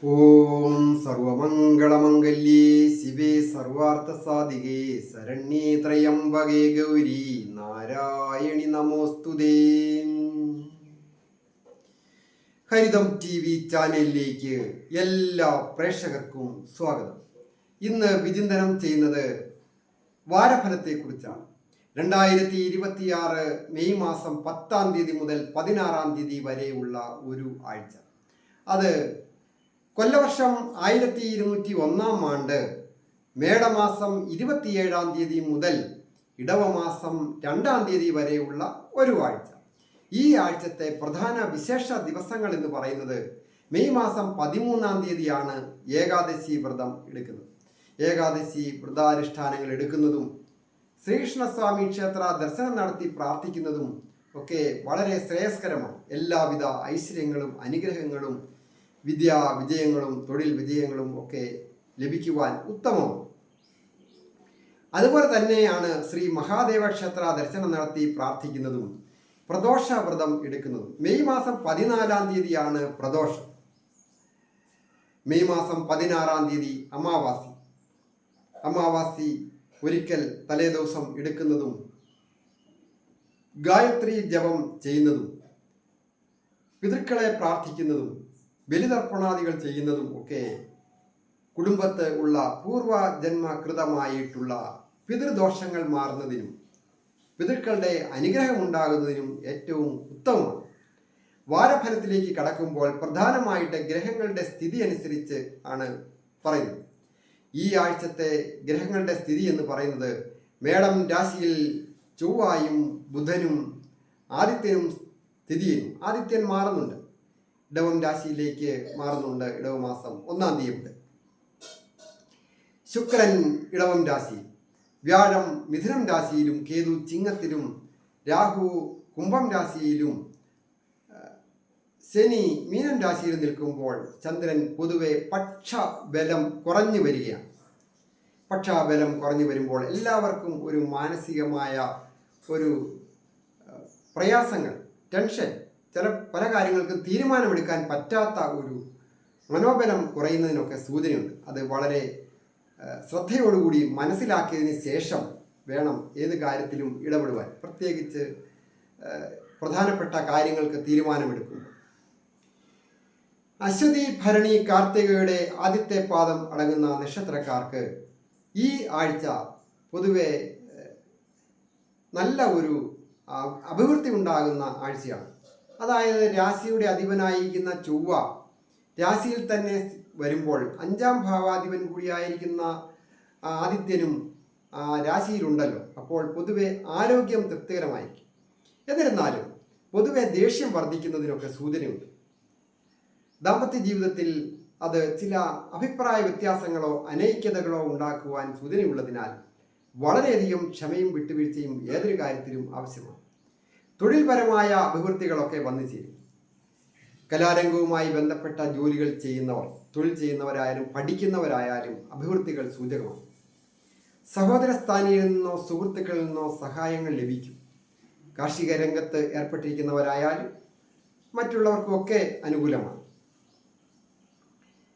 ഓം സർവമംഗളമംഗല്യേ ശിവേ സർവാർത്ഥസാധികേ ശരണ്യേ ത്രയംബകേ ഗൗരി നാരായണി നമോസ്തുതേ. ഹരിതം TV ചാനലിലേക്ക് എല്ലാ പ്രേക്ഷകർക്കും സ്വാഗതം. ഇന്ന് വിചിന്തനം ചെയ്യുന്നത് വാരഫലത്തെക്കുറിച്ചാണ്. 2026 മെയ് മാസം 10-ാം തീയതി മുതൽ 16-ാം തീയതി വരെയുള്ള ഒരു ആഴ്ച. അത് കൊല്ലവർഷം 1201 ആണ്ട് മേടമാസം 27-ാം തീയതി മുതൽ ഇടവമാസം 2-ാം തീയതി വരെയുള്ള ഒരു ആഴ്ച. ഈ ആഴ്ചത്തെ പ്രധാന വിശേഷ ദിവസങ്ങൾ എന്ന് പറയുന്നത് മെയ് മാസം 13-ാം തീയതിയാണ് ഏകാദശി വ്രതം എടുക്കുന്നത്. ഏകാദശി വ്രതാനുഷ്ഠാനങ്ങൾ എടുക്കുന്നതും ശ്രീകൃഷ്ണസ്വാമി ക്ഷേത്ര ദർശനം നടത്തി പ്രാർത്ഥിക്കുന്നതും ഒക്കെ വളരെ ശ്രേയസ്കരമാണ്. എല്ലാവിധ ഐശ്വര്യങ്ങളും അനുഗ്രഹങ്ങളും വിജയങ്ങളും തൊഴിൽ വിജയങ്ങളും ഒക്കെ ലഭിക്കുവാൻ ഉത്തമമാണ്. അതുപോലെ തന്നെയാണ് ശ്രീ മഹാദേവ ക്ഷേത്ര ദർശനം നടത്തി പ്രാർത്ഥിക്കുന്നതും പ്രദോഷ വ്രതം എടുക്കുന്നതും. മെയ് മാസം 14-ാം തീയതിയാണ് പ്രദോഷം. മെയ് മാസം 16-ാം തീയതി അമാവാസി ഒരിക്കൽ തലേദിവസം എടുക്കുന്നതും ഗായത്രി ജപം ചെയ്യുന്നതും പിതൃക്കളെ പ്രാർത്ഥിക്കുന്നതും ബലിതർപ്പണാദികൾ ചെയ്യുന്നതും ഒക്കെ കുടുംബത്ത് ഉള്ള പൂർവജന്മകൃതമായിട്ടുള്ള പിതൃദോഷങ്ങൾ മാറുന്നതിനും പിതൃക്കളുടെ അനുഗ്രഹം ഉണ്ടാകുന്നതിനും ഏറ്റവും ഉത്തമമാണ്. വാരഫലത്തിലേക്ക് കടക്കുമ്പോൾ പ്രധാനമായിട്ട് ഗ്രഹങ്ങളുടെ സ്ഥിതി അനുസരിച്ച് ആണ് പറയുന്നത്. ഈ ആഴ്ചത്തെ ഗ്രഹങ്ങളുടെ സ്ഥിതി എന്ന് പറയുന്നത് മേടം രാശിയിൽ ചൊവ്വായും ബുധനും ആദിത്യനും സ്ഥിതി ചെയ്യുന്നു. ആദിത്യൻ മാറുന്നുണ്ട്, ഇടവം രാശിയിലേക്ക് മാറുന്നുണ്ട്. ഇടവമാസം 1-ാം തീയതി മുതൽ ശുക്രൻ ഇടവം രാശിയിൽ, വ്യാഴം മിഥുനം രാശിയിലും, കേതു ചിങ്ങത്തിലും, രാഹു കുംഭം രാശിയിലും, ശനി മീനം രാശിയിൽ നിൽക്കുമ്പോൾ ചന്ദ്രൻ പൊതുവെ പക്ഷബലം കുറഞ്ഞു വരികയാണ്. പക്ഷബലം കുറഞ്ഞു വരുമ്പോൾ എല്ലാവർക്കും ഒരു മാനസികമായ ഒരു പ്രയാസങ്ങൾ, ടെൻഷൻ, പല കാര്യങ്ങൾക്കും തീരുമാനമെടുക്കാൻ പറ്റാത്ത ഒരു മനോബലം കുറയുന്നതിനൊക്കെ സൂചനയുണ്ട്. അത് വളരെ ശ്രദ്ധയോടുകൂടി മനസ്സിലാക്കിയതിന് ശേഷം വേണം ഏത് കാര്യത്തിലും ഇടപെടുവാൻ, പ്രത്യേകിച്ച് പ്രധാനപ്പെട്ട കാര്യങ്ങൾക്ക് തീരുമാനമെടുക്കുമ്പോൾ. അശ്വതി ഭരണി കാർത്തികയുടെ ആദ്യത്തെ പാദം അടങ്ങുന്ന നക്ഷത്രക്കാർക്ക് ഈ ആഴ്ച പൊതുവെ നല്ല ഒരു അഭിവൃദ്ധി ഉണ്ടാകുന്ന ആഴ്ചയാണ്. അതായത് രാശിയുടെ അധിപനായിരിക്കുന്ന ചൊവ്വ രാശിയിൽ തന്നെ വരുമ്പോൾ 5-ാം ഭാവാധിപൻ കൂടിയായിരിക്കുന്ന ആദിത്യനും രാശിയിലുണ്ടല്ലോ. അപ്പോൾ പൊതുവെ ആരോഗ്യം തൃപ്തികരമായിരിക്കും. എന്നിരുന്നാലും പൊതുവെ ദേഷ്യം വർദ്ധിക്കുന്നതിനൊക്കെ സൂചനയുണ്ട്. ദാമ്പത്യ ജീവിതത്തിൽ അത് ചില അഭിപ്രായ വ്യത്യാസങ്ങളോ അനൈക്യതകളോ ഉണ്ടാക്കുവാൻ സൂചനയുള്ളതിനാൽ വളരെയധികം ക്ഷമയും വിട്ടുവീഴ്ചയും ഏതൊരു കാര്യത്തിലും ആവശ്യമാണ്. തൊഴിൽപരമായ അഭിവൃദ്ധികളൊക്കെ വന്നു ചേരും. കലാരംഗവുമായി ബന്ധപ്പെട്ട ജോലികൾ ചെയ്യുന്നവർ, തൊഴിൽ ചെയ്യുന്നവരായാലും പഠിക്കുന്നവരായാലും അഭിവൃദ്ധികൾ സൂചകമാണ്. സഹോദര സ്ഥാനിയിൽ നിന്നോ സുഹൃത്തുക്കളിൽ നിന്നോ സഹായങ്ങൾ ലഭിക്കും. കാർഷിക രംഗത്ത് ഏർപ്പെട്ടിരിക്കുന്നവരായാലും മറ്റുള്ളവർക്കൊക്കെ അനുകൂലമാണ്.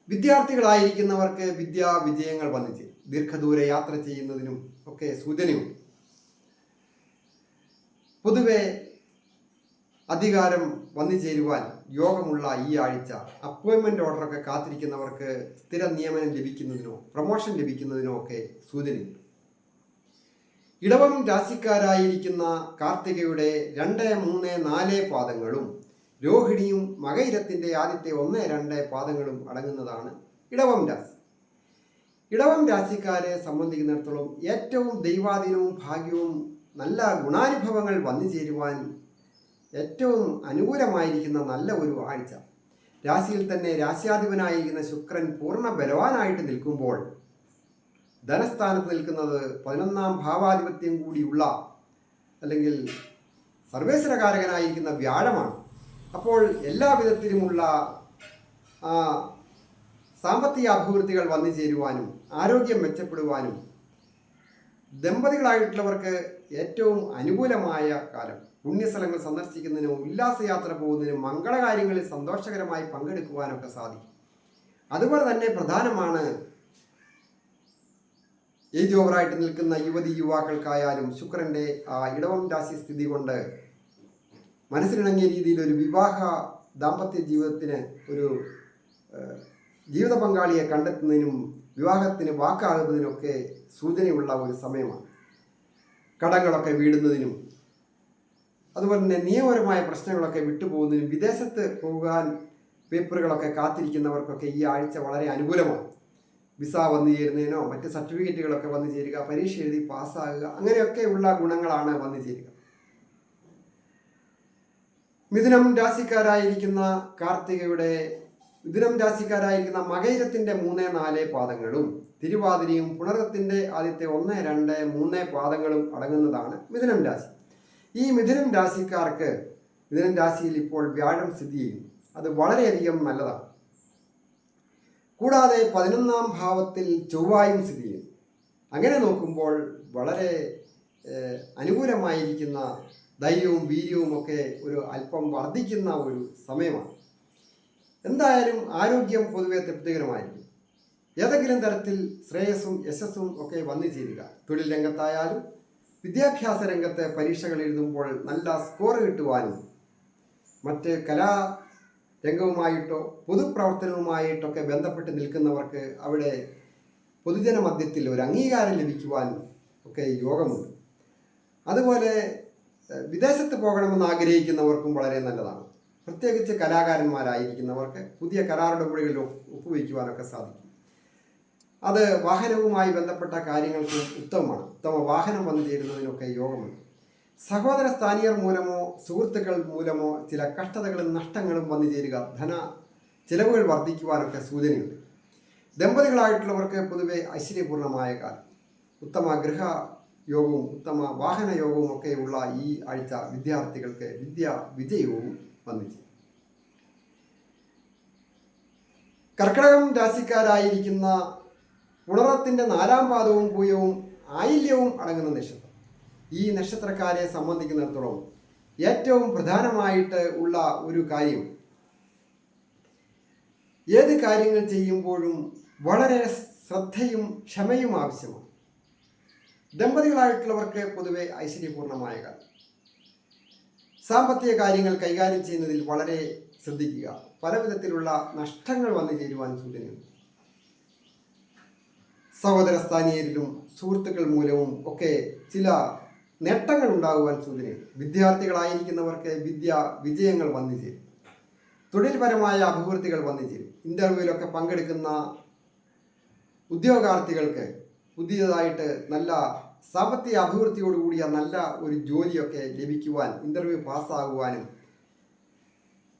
വിദ്യാർത്ഥികളായിരിക്കുന്നവർക്ക് വിദ്യാ വിജയങ്ങൾ വന്നു ചേരും. ദീർഘദൂര യാത്ര ചെയ്യുന്നതിനും ഒക്കെ സൂചനയുണ്ട്. പൊതുവെ അധികാരം വന്നു ചേരുവാൻ യോഗമുള്ള ഈ ആഴ്ച അപ്പോയിൻമെന്റ് ഓർഡറൊക്കെ കാത്തിരിക്കുന്നവർക്ക് സ്ഥിര നിയമനം ലഭിക്കുന്നതിനോ പ്രൊമോഷൻ ലഭിക്കുന്നതിനോ ഒക്കെ സൂചനയുണ്ട്. ഇടവം രാശിക്കാരായിരിക്കുന്ന കാർത്തികയുടെ 2, 3, 4 പാദങ്ങളും രോഹിണിയും മകയിരത്തിന്റെ ആദ്യത്തെ 1, 2 പാദങ്ങളും അടങ്ങുന്നതാണ് ഇടവം രാശി. ഇടവം രാശിക്കാരെ സംബന്ധിക്കുന്നിടത്തോളം ഏറ്റവും ദൈവാധീനവും ഭാഗ്യവും നല്ല ഗുണാനുഭവങ്ങൾ വന്നു ചേരുവാൻ ഏറ്റവും അനുകൂലമായിരിക്കുന്ന നല്ല ഒരു ആഴ്ച. രാശിയിൽ തന്നെ രാശ്യാധിപനായിരിക്കുന്ന ശുക്രൻ പൂർണ്ണ ബലവാനായിട്ട് നിൽക്കുമ്പോൾ ധനസ്ഥാനത്ത് നിൽക്കുന്നത് 11-ാം ഭാവാധിപത്യം കൂടിയുള്ള അല്ലെങ്കിൽ സർവേശ്വരകാരകനായിരിക്കുന്ന വ്യാഴമാണ്. അപ്പോൾ എല്ലാവിധത്തിലുമുള്ള സാമ്പത്തിക അഭിവൃദ്ധികൾ വന്നു ചേരുവാനും ആരോഗ്യം മെച്ചപ്പെടുവാനും ദമ്പതികളായിട്ടുള്ളവർക്ക് ഏറ്റവും അനുകൂലമായ കാലം. പുണ്യസ്ഥലങ്ങൾ സന്ദർശിക്കുന്നതിനും ഉല്ലാസയാത്ര പോകുന്നതിനും മംഗളകാര്യങ്ങളിൽ സന്തോഷകരമായി പങ്കെടുക്കുവാനൊക്കെ സാധിക്കും. അതുപോലെ തന്നെ പ്രധാനമാണ് ഏജ് ഓവറായിട്ട് നിൽക്കുന്ന യുവതി യുവാക്കൾക്കായാലും ശുക്രൻ്റെ ഇടവം രാശി സ്ഥിതി കൊണ്ട് മനസ്സിലിണങ്ങിയ രീതിയിൽ ഒരു വിവാഹ ദാമ്പത്യ ജീവിതത്തിന് ഒരു ജീവിത പങ്കാളിയെ കണ്ടെത്തുന്നതിനും വിവാഹത്തിന് വാക്കാകുന്നതിനൊക്കെ സൂചനയുള്ള ഒരു സമയമാണ്. കടങ്ങളൊക്കെ വീടുന്നതിനും അതുപോലെ തന്നെ നിയമപരമായ പ്രശ്നങ്ങളൊക്കെ വിട്ടുപോകുന്നതിനും വിദേശത്ത് പോകാൻ പേപ്പറുകളൊക്കെ കാത്തിരിക്കുന്നവർക്കൊക്കെ ഈ ആഴ്ച വളരെ അനുകൂലമാണ്. വിസ വന്നു ചേരുന്നതിനോ മറ്റ് സർട്ടിഫിക്കറ്റുകളൊക്കെ വന്നു ചേരുക, പരീക്ഷ എഴുതി പാസ്സാകുക, അങ്ങനെയൊക്കെയുള്ള ഗുണങ്ങളാണ് വന്നു ചേരുക. മിഥുനം രാശിക്കാരായിരിക്കുന്ന മകയിരത്തിൻ്റെ 3-4 പാദങ്ങളും തിരുവാതിരയും പുണർത്തിൻ്റെ ആദ്യത്തെ 1, 2, 3 പാദങ്ങളും അടങ്ങുന്നതാണ് മിഥുനം രാശി. ഈ മിഥുനം രാശിക്കാർക്ക് മിഥുനം രാശിയിൽ ഇപ്പോൾ വ്യാഴം സ്ഥിതി ചെയ്യുന്നു. അത് വളരെയധികം നല്ലതാണ്. കൂടാതെ 11ാം ഭാവത്തിൽ ചൊവ്വായും സ്ഥിതി ചെയ്യുന്നു. അങ്ങനെ നോക്കുമ്പോൾ വളരെ അനുകൂലമായിരിക്കുന്ന ധൈര്യവും വീര്യവും ഒക്കെ ഒരു അല്പം വർദ്ധിക്കുന്ന ഒരു സമയമാണ്. എന്തായാലും ആരോഗ്യം പൊതുവെ തൃപ്തികരമായിരിക്കും. ഏതെങ്കിലും തരത്തിൽ ശ്രേയസ്സും യശസ്സും ഒക്കെ വന്നു ചേരുക. തൊഴിൽ രംഗത്തായാലും വിദ്യാഭ്യാസ രംഗത്ത് പരീക്ഷകൾ എഴുതുമ്പോൾ നല്ല സ്കോർ കിട്ടുവാനും മറ്റ് കലാരംഗവുമായിട്ടോ പൊതുപ്രവർത്തനവുമായിട്ടൊക്കെ ബന്ധപ്പെട്ട് നിൽക്കുന്നവർക്ക് അവിടെ പൊതുജന മധ്യത്തിൽ ഒരു അംഗീകാരം ലഭിക്കുവാനും ഒക്കെ യോഗമുണ്ട്. അതുപോലെ വിദേശത്ത് പോകണമെന്ന് ആഗ്രഹിക്കുന്നവർക്കും വളരെ നല്ലതാണ്. പ്രത്യേകിച്ച് കലാകാരന്മാരായിരിക്കുന്നവർക്ക് പുതിയ കരാറുടമ്പടികളിൽ ഒപ്പുവയ്ക്കുവാനൊക്കെ സാധിക്കും. അത് വാഹനവുമായി ബന്ധപ്പെട്ട കാര്യങ്ങൾക്ക് ഉത്തമമാണ്. ഉത്തമ വാഹനം വന്നു ചേരുന്നതിനൊക്കെ യോഗമുണ്ട്. സഹോദര സ്ഥാനീയർ മൂലമോ സുഹൃത്തുക്കൾ മൂലമോ ചില കഷ്ടതകളും നഷ്ടങ്ങളും വന്നു ചേരുക, ധന ചിലവുകൾ വർദ്ധിക്കുവാനൊക്കെ സൂചനയുണ്ട്. ദമ്പതികളായിട്ടുള്ളവർക്ക് പൊതുവെ ഐശ്വര്യപൂർണമായ കാലം. ഉത്തമ ഗൃഹ യോഗവും ഉത്തമ വാഹന യോഗവും ഒക്കെയുള്ള ഈ ആഴ്ച വിദ്യാർത്ഥികൾക്ക് വിജയവും വന്നിച്ചു. കർക്കിടകം രാശിക്കാരായിരിക്കുന്ന പുണർത്തിൻ്റെ 4ാം പാദവും പൂയവും ആയില്യവും അടങ്ങുന്ന നക്ഷത്രം. ഈ നക്ഷത്രക്കാരെ സംബന്ധിക്കുന്നിടത്തോളം ഏറ്റവും പ്രധാനമായിട്ട് ഉള്ള ഒരു കാര്യം, ഏത് കാര്യങ്ങൾ ചെയ്യുമ്പോഴും വളരെ ശ്രദ്ധയും ക്ഷമയും ആവശ്യമാണ്. ദമ്പതികളായിട്ടുള്ളവർക്ക് പൊതുവെ ഐശ്വര്യപൂർണമായ കാലം. സാമ്പത്തിക കാര്യങ്ങൾ കൈകാര്യം ചെയ്യുന്നതിൽ വളരെ ശ്രദ്ധിക്കുക. പല വിധത്തിലുള്ള നഷ്ടങ്ങൾ വന്നു ചേരുവാൻ സൂചനയുണ്ട്. സഹോദര സ്ഥാനീയരിലും സുഹൃത്തുക്കൾ മൂലവും ഒക്കെ ചില നേട്ടങ്ങൾ ഉണ്ടാകുവാൻ സൂചനയുണ്ട്. വിദ്യാർത്ഥികളായിരിക്കുന്നവർക്ക് വിജയങ്ങൾ വന്നു ചേരും. തൊഴിൽപരമായ അഭിവൃദ്ധികൾ വന്നു ചേരും. ഇൻ്റർവ്യൂവിലൊക്കെ പങ്കെടുക്കുന്ന ഉദ്യോഗാർത്ഥികൾക്ക് പുതിയതായിട്ട് നല്ല സാമ്പത്തിക അഭിവൃദ്ധിയോടുകൂടിയ നല്ല ഒരു ജോലിയൊക്കെ ലഭിക്കുവാൻ, ഇൻ്റർവ്യൂ പാസ്സാകുവാനും,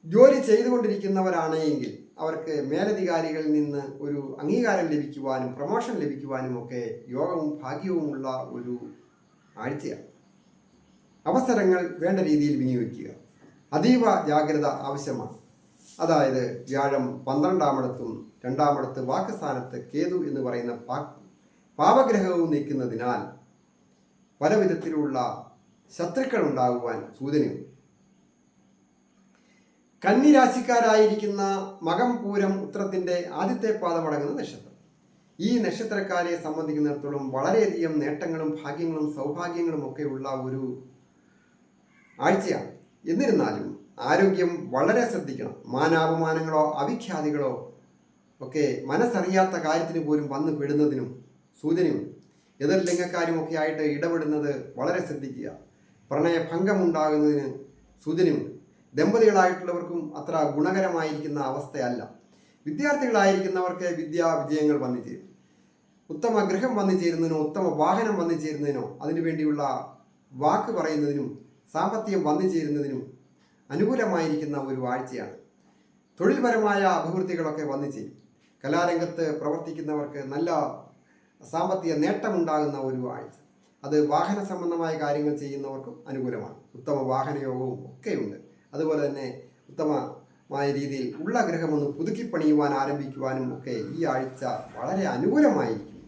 ജോലി ചെയ്തുകൊണ്ടിരിക്കുന്നവരാണെങ്കിൽ അവർക്ക് മേലധികാരികളിൽ നിന്ന് ഒരു അംഗീകാരം ലഭിക്കുവാനും പ്രമോഷൻ ലഭിക്കുവാനും ഒക്കെ യോഗവും ഭാഗ്യവുമുള്ള ഒരു ആഴ്ചയാണ്. അവസരങ്ങൾ വേണ്ട രീതിയിൽ വിനിയോഗിക്കുക. അതീവ ജാഗ്രത ആവശ്യമാണ്. അതായത് വ്യാഴം 12ാമിടത്തും 2ാമിടത്ത് വാക്സ്ഥാനത്ത് കേതു എന്ന് പറയുന്ന പാപഗ്രഹവും നിൽക്കുന്നതിനാൽ പല വിധത്തിലുള്ള ശത്രുക്കൾ ഉണ്ടാകുവാൻ സൂചനയുണ്ട്. കന്നിരാശിക്കാരായിരിക്കുന്ന മകം പൂരം ഉത്രത്തിൻ്റെ ആദ്യത്തെ പാദമടങ്ങുന്ന നക്ഷത്രം. ഈ നക്ഷത്രക്കാരെ സംബന്ധിക്കുന്നിടത്തോളം വളരെയധികം നേട്ടങ്ങളും ഭാഗ്യങ്ങളും സൗഭാഗ്യങ്ങളും ഒക്കെ ഉള്ള ഒരു ആഴ്ചയാണ്. എന്നിരുന്നാലും ആരോഗ്യം വളരെ ശ്രദ്ധിക്കണം. മാനാപമാനങ്ങളോ അവിഖ്യാതികളോ ഒക്കെ മനസ്സറിയാത്ത കാര്യത്തിന് പോലും വന്നു പെടുന്നതിനും സൂചനയുണ്ട്. എതിർ ലിംഗക്കാരുമൊക്കെ ആയിട്ട് ഇടപെടുന്നത് വളരെ ശ്രദ്ധിക്കുക. പ്രണയഭംഗമുണ്ടാകുന്നതിന് സൂചനയുണ്ട്. ദമ്പതികളായിട്ടുള്ളവർക്കും അത്ര ഗുണകരമായിരിക്കുന്ന അവസ്ഥയല്ല. വിദ്യാർത്ഥികളായിരിക്കുന്നവർക്ക് വിജയങ്ങൾ വന്നു ചേരും. ഉത്തമ ഗൃഹം വന്നു ചേരുന്നതിനോ ഉത്തമ വാഹനം വന്നു ചേരുന്നതിനോ അതിനുവേണ്ടിയുള്ള വാക്ക് പറയുന്നതിനും സാമ്പത്തികം വന്നു ചേരുന്നതിനും അനുകൂലമായിരിക്കുന്ന ഒരു ആഴ്ചയാണ്. തൊഴിൽപരമായ അഭിവൃദ്ധികളൊക്കെ വന്നു ചേരും. കലാരംഗത്ത് പ്രവർത്തിക്കുന്നവർക്ക് നല്ല സാമ്പത്തിക നേട്ടമുണ്ടാകുന്ന ഒരു ആഴ്ച. അത് വാഹന സംബന്ധമായ കാര്യങ്ങൾ ചെയ്യുന്നവർക്കും അനുകൂലമാണ്. ഉത്തമ വാഹനയോഗവും ഒക്കെയുണ്ട്. അതുപോലെ തന്നെ ഉത്തമമായ രീതിയിൽ ഉള്ള ഗൃഹമൊന്ന് പുതുക്കി പണിയുവാൻ ആരംഭിക്കുവാനും ഒക്കെ ഈ ആഴ്ച വളരെ അനുകൂലമായിരിക്കും.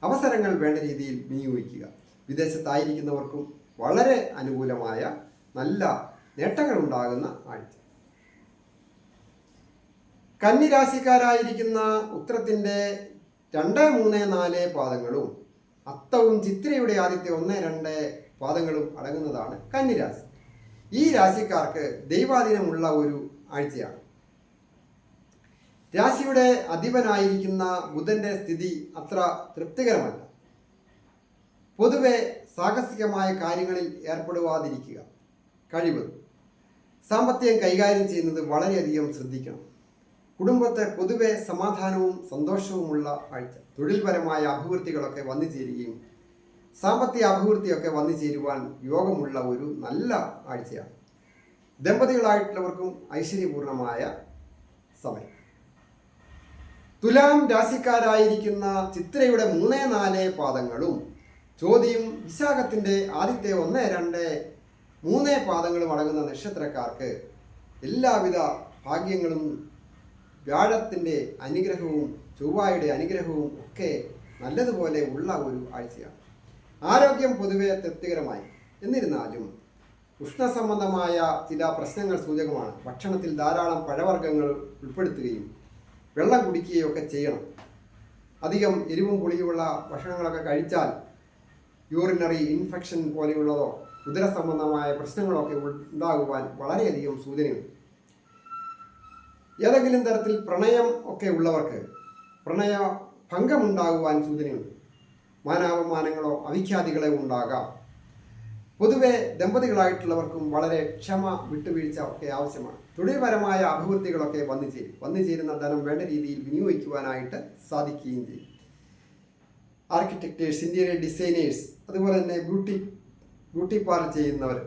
അവസരങ്ങൾ വേണ്ട രീതിയിൽ വിനിയോഗിക്കുക. വിദേശത്തായിരിക്കുന്നവർക്കും വളരെ അനുകൂലമായ നല്ല നേട്ടങ്ങൾ ഉണ്ടാകുന്ന ആഴ്ച. കന്നിരാശിക്കാരായിരിക്കുന്ന ഉത്രത്തിൻ്റെ 2, 3, 4 പാദങ്ങളും അത്തവും ചിത്രയുടെ ആദ്യത്തെ 1, 2 പാദങ്ങളും അടങ്ങുന്നതാണ് കന്നിരാശി. ഈ രാശിക്കാർക്ക് ദൈവാധീനമുള്ള ഒരു ആഴ്ചയാണ്. രാശിയുടെ അധിപനായിരിക്കുന്ന ബുധന്റെ സ്ഥിതി അത്ര തൃപ്തികരമല്ല. പൊതുവെ സാഹസികമായ കാര്യങ്ങളിൽ ഏർപ്പെടുവാതിരിക്കുക. കഴിവതും സാമ്പത്തികം കൈകാര്യം ചെയ്യുന്നത് വളരെയധികം ശ്രദ്ധിക്കണം. കുടുംബത്തെ പൊതുവെ സമാധാനവും സന്തോഷവുമുള്ള ആഴ്ച. തൊഴിൽപരമായ അഭിവൃദ്ധികളൊക്കെ വന്നു ചേരുകയും സാമ്പത്തിക അഭിവൃദ്ധിയൊക്കെ വന്നു ചേരുവാൻ യോഗമുള്ള ഒരു നല്ല ആഴ്ചയാണ്. ദമ്പതികളായിട്ടുള്ളവർക്കും ഐശ്വര്യപൂർണമായ സമയം. തുലാം രാശിക്കാരായിരിക്കുന്ന ചിത്രയുടെ 3, 4 പാദങ്ങളും ചോതിയും വിശാഖത്തിൻ്റെ ആദ്യത്തെ 1, 2, 3 പാദങ്ങളും അടങ്ങുന്ന നക്ഷത്രക്കാർക്ക് എല്ലാവിധ ഭാഗ്യങ്ങളും വ്യാഴത്തിൻ്റെ അനുഗ്രഹവും ചൊവ്വായുടെ അനുഗ്രഹവും ഒക്കെ നല്ലതുപോലെ ഉള്ള ഒരു ആഴ്ചയാണ്. ആരോഗ്യം പൊതുവെ തൃപ്തികരമായി. എന്നിരുന്നാലും ഉഷ്ണസംബന്ധമായ ചില പ്രശ്നങ്ങൾ സൂചകമാണ്. ഭക്ഷണത്തിൽ ധാരാളം പഴവർഗ്ഗങ്ങൾ ഉൾപ്പെടുത്തുകയും വെള്ളം കുടിക്കുകയും ഒക്കെ ചെയ്യണം. അധികം എരിവും പുളിയുമുള്ള ഭക്ഷണങ്ങളൊക്കെ കഴിച്ചാൽ യൂറിനറി ഇൻഫെക്ഷൻ പോലെയുള്ളതോ ഉദര സംബന്ധമായ പ്രശ്നങ്ങളൊക്കെ ഉണ്ടാകുവാൻ വളരെയധികം സൂചനയുണ്ട്. ഏതെങ്കിലും തരത്തിൽ പ്രണയം ഒക്കെ ഉള്ളവർക്ക് പ്രണയ ഭംഗമുണ്ടാകുവാൻ സൂചനയുണ്ട്. മാനാപമാനങ്ങളോ അവിഖ്യാതികളോ ഉണ്ടാകാം. പൊതുവെ ദമ്പതികളായിട്ടുള്ളവർക്കും വളരെ ക്ഷമ വിട്ടുവീഴ്ച ഒക്കെ ആവശ്യമാണ്. തൊഴിൽപരമായ അഭിവൃദ്ധികളൊക്കെ വന്നു ചേരുന്ന ധനം വേണ്ട രീതിയിൽ വിനിയോഗിക്കുവാനായിട്ട് സാധിക്കുകയും ചെയ്യും. ആർക്കിടെക്റ്റേഴ്സ്, ഇന്റീരിയർ ഡിസൈനേഴ്സ്, അതുപോലെ തന്നെ ബ്യൂട്ടി പാർലർ ചെയ്യുന്നവർ,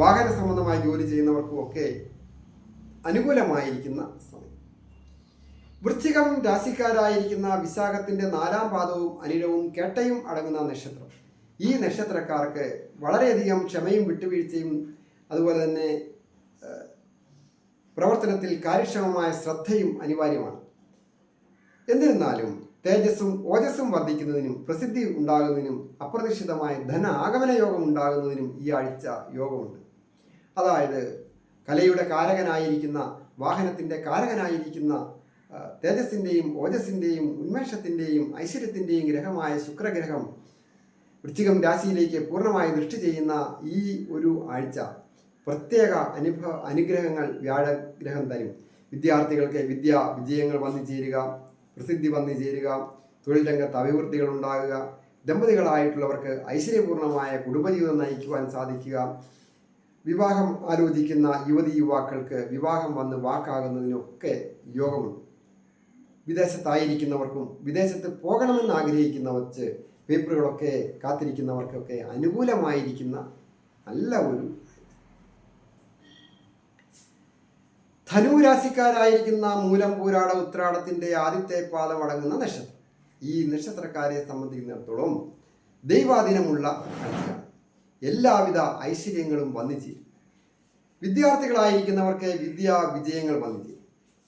വാഹന സംബന്ധമായ ജോലി ചെയ്യുന്നവർക്കും ഒക്കെ അനുകൂലമായിരിക്കുന്ന സമയം. വൃശ്ചികം രാശിക്കാരായിരിക്കുന്ന വിശാഖത്തിൻ്റെ 4 പാദവും അനിഴവും കേട്ടയും അടങ്ങുന്ന നക്ഷത്രം. ഈ നക്ഷത്രക്കാർക്ക് വളരെയധികം ക്ഷമയും വിട്ടുവീഴ്ചയും അതുപോലെ തന്നെ പ്രവർത്തനത്തിൽ കാര്യക്ഷമമായ ശ്രദ്ധയും അനിവാര്യമാണ്. എന്നിരുന്നാലും തേജസ്സും ഓജസ്സും വർദ്ധിക്കുന്നതിനും പ്രസിദ്ധി ഉണ്ടാകുന്നതിനും അപ്രതീക്ഷിതമായ ധന ആഗമന യോഗം ഉണ്ടാകുന്നതിനും ഈ ആഴ്ച യോഗമുണ്ട്. അതായത് കലയുടെ കാരകനായിരിക്കുന്ന, വാഹനത്തിൻ്റെ കാരകനായിരിക്കുന്ന തേജസ്സിൻ്റെയും ഓജസ്സിൻ്റെയും ഉന്മേഷത്തിൻ്റെയും ഐശ്വര്യത്തിൻ്റെയും ഗ്രഹമായ ശുക്രഗ്രഹം വൃശ്ചികം രാശിയിലേക്ക് പൂർണ്ണമായി ദൃഷ്ടി ചെയ്യുന്ന ഈ ഒരു ആഴ്ച പ്രത്യേക അനുഗ്രഹങ്ങൾ വ്യാഴഗ്രഹം തരും. വിദ്യാർത്ഥികൾക്ക് വിജയങ്ങൾ വന്നു ചേരുക, പ്രസിദ്ധി വന്നു ചേരുക, തൊഴിൽ രംഗത്ത് അഭിവൃദ്ധികൾ ഉണ്ടാകുക, ദമ്പതികളായിട്ടുള്ളവർക്ക് ഐശ്വര്യപൂർണമായ കുടുംബജീവിതം നയിക്കുവാൻ സാധിക്കുക, വിവാഹം ആലോചിക്കുന്ന യുവാക്കൾക്ക് വിവാഹം വന്ന് വാക്കാകുന്നതിനൊക്കെ യോഗമുണ്ട്. വിദേശത്തായിരിക്കുന്നവർക്കും വിദേശത്ത് പോകണമെന്ന് ആഗ്രഹിക്കുന്നവർക്ക് പേപ്പറുകളൊക്കെ കാത്തിരിക്കുന്നവർക്കൊക്കെ അനുകൂലമായിരിക്കുന്ന നല്ല ഒരു. ധനുരാശിക്കാരായിരിക്കുന്ന മൂലം, പൂരാട, ഉത്രാടത്തിൻ്റെ ആദ്യത്തെ പാദം അടങ്ങുന്ന നക്ഷത്രം. ഈ നക്ഷത്രക്കാരെ സംബന്ധിക്കുന്നിടത്തോളം ദൈവാധീനമുള്ള ആഴ്ചയാണ്. എല്ലാവിധ ഐശ്വര്യങ്ങളും വന്നു ചേരും. വിദ്യാർത്ഥികളായിരിക്കുന്നവർക്ക് വിജയങ്ങൾ വന്നു ചേരും.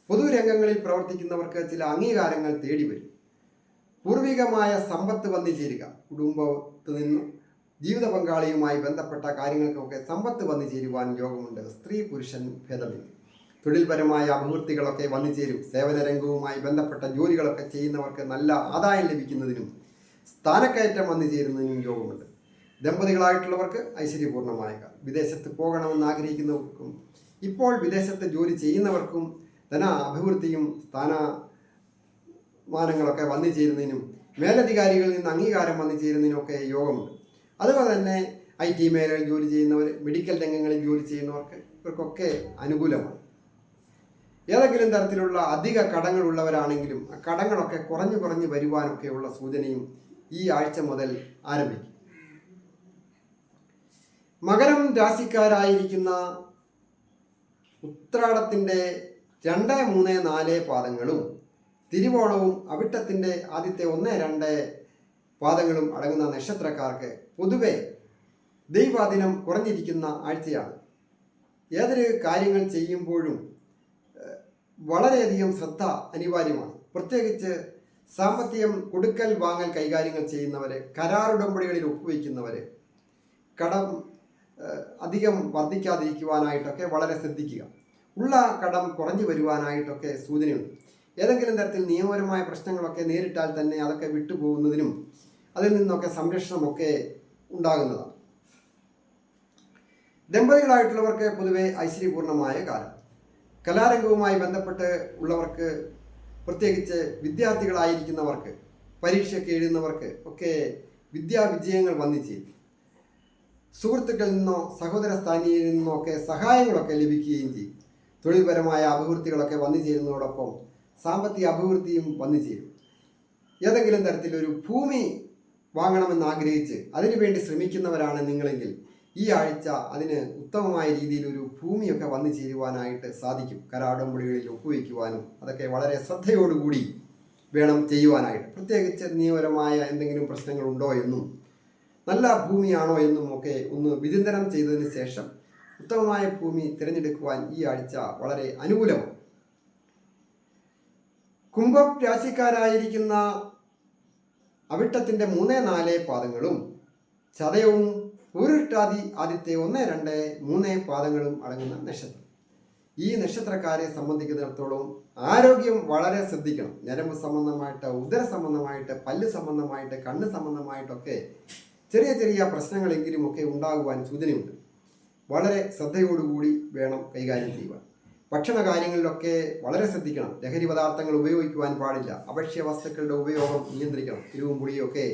പൊതുരംഗങ്ങളിൽ പ്രവർത്തിക്കുന്നവർക്ക് ചില അംഗീകാരങ്ങൾ തേടി വരും. പൂർവികമായ സമ്പത്ത് വന്നു ചേരുക. കുടുംബത്തിൽ നിന്നും ജീവിത പങ്കാളിയുമായി ബന്ധപ്പെട്ട കാര്യങ്ങൾക്കൊക്കെ സമ്പത്ത് വന്നു ചേരുവാൻ യോഗമുണ്ട്. സ്ത്രീ പുരുഷൻ ഭേദമില്ല. തൊഴിൽപരമായ അഭിവൃദ്ധികളൊക്കെ വന്നു ചേരും. സേവന രംഗവുമായി ബന്ധപ്പെട്ട ജോലികളൊക്കെ ചെയ്യുന്നവർക്ക് നല്ല ആദായം ലഭിക്കുന്നതിനും സ്ഥാനക്കയറ്റം വന്നു ചേരുന്നതിനും യോഗമുണ്ട്. ദമ്പതികളായിട്ടുള്ളവർക്ക് ഐശ്വര്യപൂർണമായ, വിദേശത്ത് പോകണമെന്ന് ആഗ്രഹിക്കുന്നവർക്കും ഇപ്പോൾ വിദേശത്ത് ജോലി ചെയ്യുന്നവർക്കും ധന അഭിവൃദ്ധിയും സ്ഥാനമാനങ്ങളൊക്കെ വന്നു ചേരുന്നതിനും മേലധികാരികളിൽ നിന്ന് അംഗീകാരം വന്നു ചേരുന്നതിനൊക്കെ യോഗമുണ്ട്. അതുപോലെ തന്നെ IT മേഖലയിൽ ജോലി ചെയ്യുന്നവർ, മെഡിക്കൽ രംഗങ്ങളിൽ ജോലി ചെയ്യുന്നവർക്ക് ഇവർക്കൊക്കെ അനുകൂലമാണ്. ഏതെങ്കിലും തരത്തിലുള്ള അധിക കടങ്ങളുള്ളവരാണെങ്കിലും ആ കടങ്ങളൊക്കെ കുറഞ്ഞു വരുവാനൊക്കെയുള്ള സൂചനയും ഈ ആഴ്ച മുതൽ ആരംഭിക്കും. മകരം രാശിക്കാരായിരിക്കുന്ന ഉത്രാടത്തിൻ്റെ 2, 3, 4 പാദങ്ങളും തിരുവോണവും അവിട്ടത്തിൻ്റെ ആദ്യത്തെ 1, 2 പാദങ്ങളും അടങ്ങുന്ന നക്ഷത്രക്കാർക്ക് പൊതുവെ ദൈവാധീനം കുറഞ്ഞിരിക്കുന്ന ആഴ്ചയാണ്. ഏതൊരു കാര്യങ്ങൾ ചെയ്യുമ്പോഴും വളരെയധികം ശ്രദ്ധ അനിവാര്യമാണ്. പ്രത്യേകിച്ച് സാമ്പത്തികം കൊടുക്കൽ വാങ്ങൽ കൈകാര്യങ്ങൾ ചെയ്യുന്നവർ, കരാറുടമ്പടികളിൽ ഒപ്പുവയ്ക്കുന്നവർ, കടം അധികം വർദ്ധിക്കാതിരിക്കുവാനായിട്ടൊക്കെ വളരെ ശ്രദ്ധിക്കുക. ഉള്ള കടം കുറഞ്ഞു വരുവാനായിട്ടൊക്കെ സൂചനയുണ്ട്. ഏതെങ്കിലും തരത്തിൽ നിയമപരമായ പ്രശ്നങ്ങളൊക്കെ നേരിട്ടാൽ തന്നെ അതൊക്കെ വിട്ടുപോകുന്നതിനും അതിൽ നിന്നൊക്കെ സംരക്ഷണമൊക്കെ ഉണ്ടാകുന്നതാണ്. ദമ്പതികളായിട്ടുള്ളവർക്ക് പൊതുവെ ഐശ്വര്യപൂർണമായ കാലം. കലാരംഗവുമായി ബന്ധപ്പെട്ട് ഉള്ളവർക്ക്, പ്രത്യേകിച്ച് വിദ്യാർത്ഥികളായിരിക്കുന്നവർക്ക്, പരീക്ഷയൊക്കെ എഴുതുന്നവർക്ക് ഒക്കെ വിദ്യാവിജയങ്ങൾ വന്നു ചേരും. സുഹൃത്തുക്കളിൽ നിന്നോ സഹോദര സ്ഥാനീയിൽ നിന്നോ ഒക്കെ സഹായങ്ങളൊക്കെ ലഭിക്കുകയും ചെയ്യും. തൊഴിൽപരമായ അഭിവൃദ്ധികളൊക്കെ വന്നു ചേരുന്നതോടൊപ്പം സാമ്പത്തിക അഭിവൃദ്ധിയും വന്നു ചേരും. ഏതെങ്കിലും തരത്തിലൊരു ഭൂമി വാങ്ങണമെന്ന് ആഗ്രഹിച്ച് അതിനുവേണ്ടി ശ്രമിക്കുന്നവരാണ് നിങ്ങളെങ്കിൽ ഈ ആഴ്ച അതിന് ഉത്തമമായ രീതിയിൽ ഒരു ഭൂമിയൊക്കെ വന്നു ചേരുവാനായിട്ട് സാധിക്കും. കരാടമ്പടികളിൽ ഒപ്പുവയ്ക്കുവാനും അതൊക്കെ വളരെ ശ്രദ്ധയോടുകൂടി വേണം ചെയ്യുവാനായിട്ട്. പ്രത്യേകിച്ച് നിയമപരമായ എന്തെങ്കിലും പ്രശ്നങ്ങളുണ്ടോ എന്നും നല്ല ഭൂമിയാണോ എന്നും ഒക്കെ ഒന്ന് വിചിന്തനം ചെയ്തതിന് ശേഷം ഉത്തമമായ ഭൂമി തിരഞ്ഞെടുക്കുവാൻ ഈ ആഴ്ച വളരെ അനുകൂലമാണ്. കുംഭം രാശിക്കാരായിരിക്കുന്ന അവിട്ടത്തിൻ്റെ 3, 4 പാദങ്ങളും ചതയവും പൂരുരുട്ടാതി ആദ്യത്തെ 1, 2, 3 പാദങ്ങളും അടങ്ങുന്ന നക്ഷത്രം. ഈ നക്ഷത്രക്കാരെ സംബന്ധിക്കുന്നിടത്തോളം ആരോഗ്യം വളരെ ശ്രദ്ധിക്കണം. ഞരമ്പ് സംബന്ധമായിട്ട്, ഉദര സംബന്ധമായിട്ട്, പല്ല് സംബന്ധമായിട്ട്, കണ്ണ് സംബന്ധമായിട്ടൊക്കെ ചെറിയ ചെറിയ പ്രശ്നങ്ങളെങ്കിലും ഒക്കെ ഉണ്ടാകുവാൻ സൂചനയുണ്ട്. വളരെ ശ്രദ്ധയോടുകൂടി വേണം കൈകാര്യം ചെയ്യുവാൻ. ഭക്ഷണ കാര്യങ്ങളിലൊക്കെ വളരെ ശ്രദ്ധിക്കണം. ലഹരി പദാർത്ഥങ്ങൾ ഉപയോഗിക്കുവാൻ പാടില്ല. അവശ്യ വസ്തുക്കളുടെ ഉപയോഗം നിയന്ത്രിക്കണം. എരിവും പുളിയൊക്കെ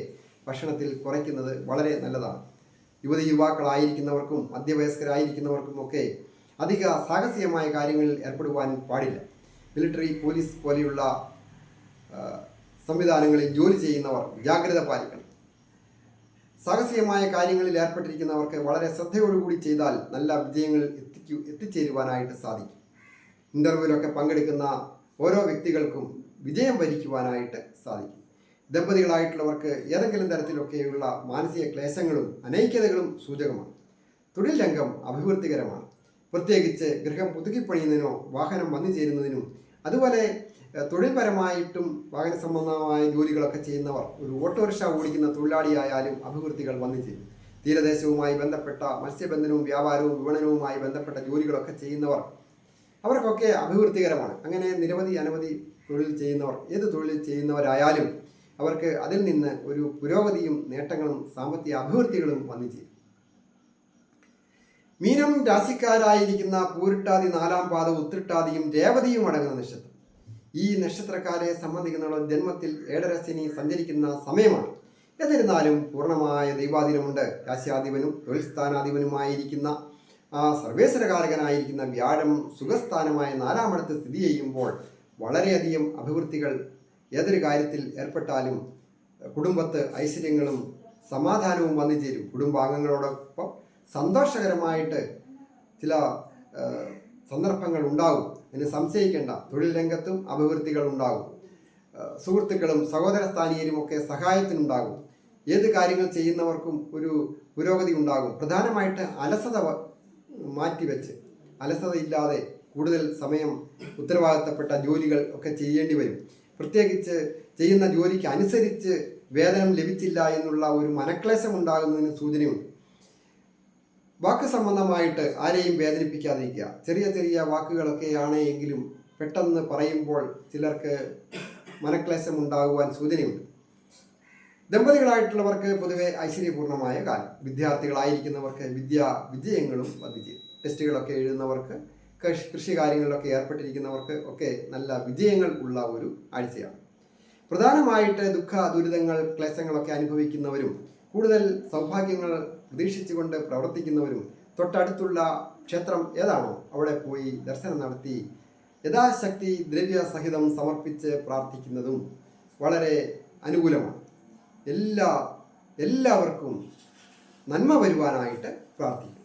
ഭക്ഷണത്തിൽ കുറയ്ക്കുന്നത് വളരെ നല്ലതാണ്. യുവാക്കളായിരിക്കുന്നവർക്കും മധ്യവയസ്കരായിരിക്കുന്നവർക്കും ഒക്കെ അധിക സാഹസികമായ കാര്യങ്ങളിൽ ഏർപ്പെടുവാൻ പാടില്ല. മിലിറ്ററി, പോലീസ് പോലെയുള്ള സംവിധാനങ്ങളിൽ ജോലി ചെയ്യുന്നവർ ജാഗ്രത പാലിക്കണം. സാഹസികമായ കാര്യങ്ങളിൽ ഏർപ്പെട്ടിരിക്കുന്നവർക്ക് വളരെ ശ്രദ്ധയോടുകൂടി ചെയ്താൽ നല്ല വിജയങ്ങൾ എത്തിച്ചേരുവാനായിട്ട് സാധിക്കും. ഇൻ്റർവ്യൂവിലൊക്കെ പങ്കെടുക്കുന്ന ഓരോ വ്യക്തികൾക്കും വിജയം വരിക്കുവാനായിട്ട് സാധിക്കും. ദമ്പതികളായിട്ടുള്ളവർക്ക് ഏതെങ്കിലും തരത്തിലൊക്കെയുള്ള മാനസിക ക്ലേശങ്ങളും അനൈക്യതകളും സൂചകമാണ്. തൊഴിൽ രംഗം അഭിവൃദ്ധികരമാണ്. പ്രത്യേകിച്ച് ഗൃഹം പുതുക്കിപ്പണിയുന്നതിനോ വാഹനം വന്നു ചേരുന്നതിനും അതുപോലെ തൊഴിൽപരമായിട്ടും വാഹന സംബന്ധമായ ജോലികളൊക്കെ ചെയ്യുന്നവർ, ഒരു ഓട്ടോറിക്ഷ ഓടിക്കുന്ന തൊഴിലാളിയായാലും അഭിവൃദ്ധികൾ വന്നു ചേരും. തീരദേശവുമായി ബന്ധപ്പെട്ട മത്സ്യബന്ധനവും വ്യാപാരവും വിപണനവുമായി ബന്ധപ്പെട്ട ജോലികളൊക്കെ ചെയ്യുന്നവർ, അവർക്കൊക്കെ അഭിവൃദ്ധികരമാണ്. അങ്ങനെ അനവധി തൊഴിൽ ചെയ്യുന്നവർ, ഏത് തൊഴിൽ ചെയ്യുന്നവരായാലും അവർക്ക് അതിൽ നിന്ന് ഒരു പുരോഗതിയും നേട്ടങ്ങളും സാമ്പത്തിക അഭിവൃദ്ധികളും വന്നു ചേരും. മീനം രാശിക്കാരായിരിക്കുന്ന പൂരുട്ടാതി 4 പാദവും ഉത്രട്ടാതിയും രേവതിയും അടങ്ങുന്ന നക്ഷത്രം. ഈ നക്ഷത്രക്കാരെ സംബന്ധിക്കുന്നിടത്തോളം ജന്മത്തിൽ ഏഴരശനി സഞ്ചരിക്കുന്ന സമയമാണ്. എന്നിരുന്നാലും പൂർണ്ണമായ ദൈവാധീനമുണ്ട്. രാശ്യാധിപനും തൊഴിൽ സ്ഥാനാധിപനുമായിരിക്കുന്ന സർവേശ്വരകാരകനായിരിക്കുന്ന വ്യാഴം സുഖസ്ഥാനമായ 4ാമിടത്ത് സ്ഥിതി ചെയ്യുമ്പോൾ വളരെയധികം അഭിവൃദ്ധികൾ ഏതൊരു കാര്യത്തിൽ ഏർപ്പെട്ടാലും കുടുംബത്ത് ഐശ്വര്യങ്ങളും സമാധാനവും വന്നു ചേരും. കുടുംബാംഗങ്ങളോടൊപ്പം സന്തോഷകരമായിട്ട് ചില സന്ദർഭങ്ങൾ ഉണ്ടാകും. അതിന് സംശയിക്കേണ്ട. തൊഴിൽ രംഗത്തും അഭിവൃദ്ധികൾ ഉണ്ടാകും. സുഹൃത്തുക്കളും സഹോദര സ്ഥാനീയരുമൊക്കെ സഹായത്തിനുണ്ടാകും. ഏത് കാര്യങ്ങൾ ചെയ്യുന്നവർക്കും ഒരു പുരോഗതി ഉണ്ടാകും. പ്രധാനമായിട്ട് അലസത മാറ്റിവെച്ച്, അലസതയില്ലാതെ കൂടുതൽ സമയം ഉത്തരവാദിത്തപ്പെട്ട ജോലികൾ ഒക്കെ ചെയ്യേണ്ടി വരും. പ്രത്യേകിച്ച് ചെയ്യുന്ന ജോലിക്ക് അനുസരിച്ച് വേതനം ലഭിച്ചില്ല എന്നുള്ള ഒരു മനക്ലേശം ഉണ്ടാകുന്നതിന് സൂചനയുണ്ട്. വാക്ക് സംബന്ധമായിട്ട് ആരെയും വേദനിപ്പിക്കാതിരിക്കുക. ചെറിയ ചെറിയ വാക്കുകളൊക്കെയാണ് എങ്കിലും പെട്ടെന്ന് പറയുമ്പോൾ ചിലർക്ക് മനക്ലേശം ഉണ്ടാകുവാൻ സൂചനയുണ്ട്. ദമ്പതികളായിട്ടുള്ളവർക്ക് പൊതുവെ ഐശ്വര്യപൂർണമായ കാലം. വിദ്യാർത്ഥികളായിരിക്കുന്നവർക്ക് വിജയങ്ങളും വന്നു. ടെസ്റ്റുകളൊക്കെ എഴുതുന്നവർക്ക്, കൃഷി കാര്യങ്ങളിലൊക്കെ ഏർപ്പെട്ടിരിക്കുന്നവർക്ക് ഒക്കെ നല്ല വിജയങ്ങൾ ഉള്ള ഒരു ആഴ്ചയാണ്. പ്രധാനമായിട്ട് ദുരിതങ്ങൾ, ക്ലേശങ്ങളൊക്കെ അനുഭവിക്കുന്നവരും കൂടുതൽ സൗഭാഗ്യങ്ങൾ പ്രതീക്ഷിച്ചുകൊണ്ട് പ്രവർത്തിക്കുന്നവരും തൊട്ടടുത്തുള്ള ക്ഷേത്രം ഏതാണോ അവിടെ പോയി ദർശനം നടത്തി യഥാശക്തി ദ്രവ്യസഹിതം സമർപ്പിച്ച് പ്രാർത്ഥിക്കുന്നതും വളരെ അനുകൂലമാണ്. എല്ലാവർക്കും നന്മ വരുവാനായിട്ട് പ്രാർത്ഥിക്കും.